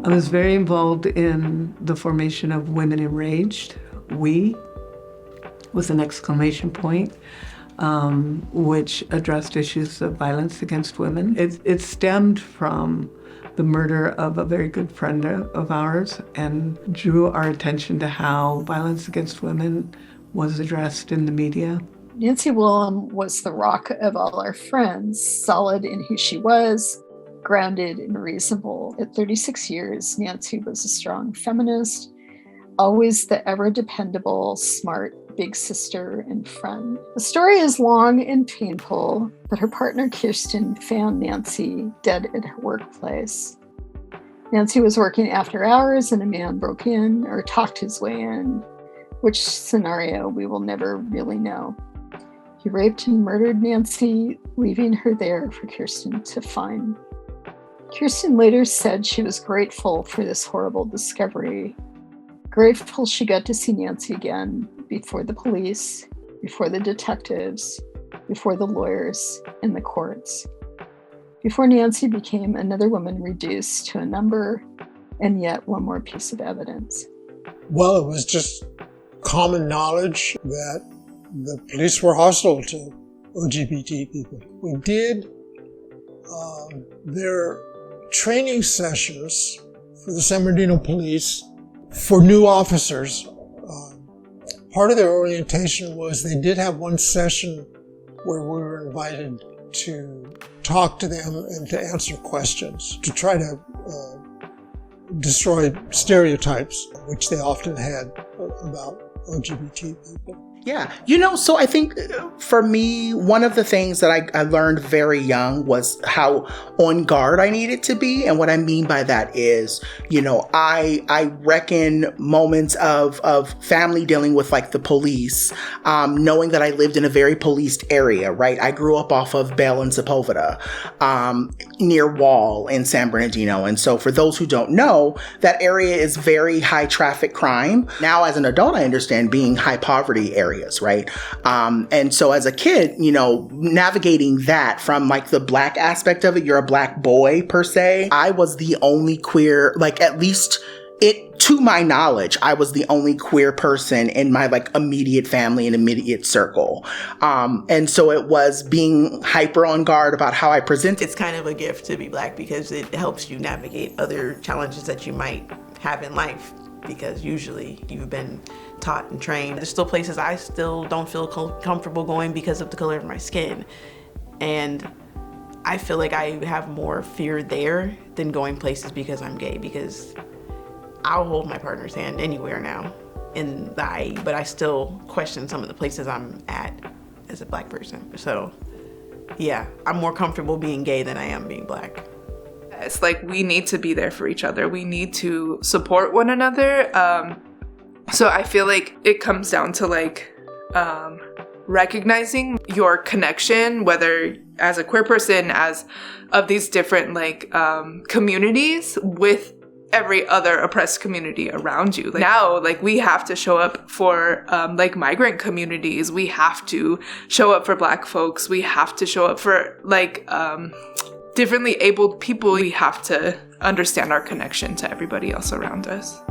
I was very involved in the formation of Women Enraged, We, with an exclamation point, which addressed issues of violence against women. It stemmed from the murder of a very good friend of ours and drew our attention to how violence against women was addressed in the media. Nancy Woollum was the rock of all our friends, solid in who she was, grounded and reasonable. At 36 years, Nancy was a strong feminist, always the ever-dependable, smart big sister and friend. The story is long and painful, but her partner Kirsten found Nancy dead at her workplace. Nancy was working after hours and a man broke in or talked his way in, which scenario we will never really know. He raped and murdered Nancy, leaving her there for Kirsten to find. Kirsten later said she was grateful for this horrible discovery, grateful she got to see Nancy again before the police, before the detectives, before the lawyers and the courts, before Nancy became another woman reduced to a number and yet one more piece of evidence. Well, it was just common knowledge that the police were hostile to LGBT people. We did their training sessions for the San Bernardino police for new officers. Part of their orientation was they did have one session where we were invited to talk to them and to answer questions, to try to destroy stereotypes, which they often had about LGBT people. Yeah. So I think for me, one of the things that I learned very young was how on guard I needed to be. And what I mean by that is, I reckon moments of family dealing with like the police, knowing that I lived in a very policed area, right? I grew up off of Bell and Sepulveda, near Wall in San Bernardino. And so for those who don't know, that area is very high traffic crime. Now, as an adult, I understand being high poverty areas, right? And so as a kid, navigating that from like the Black aspect of it, you're a Black boy per se. I was the only queer, like at least to my knowledge, I was the only queer person in my like immediate family and immediate circle. And so it was being hyper on guard about how I present. It's kind of a gift to be Black because it helps you navigate other challenges that you might have in life, because usually you've been taught and trained. There's still places I still don't feel comfortable going because of the color of my skin. And I feel like I have more fear there than going places because I'm gay, because I'll hold my partner's hand anywhere now in the IE, but I still question some of the places I'm at as a Black person. So yeah, I'm more comfortable being gay than I am being Black. It's like we need to be there for each other. We need to support one another. So I feel like it comes down to like recognizing your connection, whether as a queer person, as of these different like communities with every other oppressed community around you. Like now, like we have to show up for like migrant communities. We have to show up for Black folks. We have to show up for like differently abled people. We have to understand our connection to everybody else around us.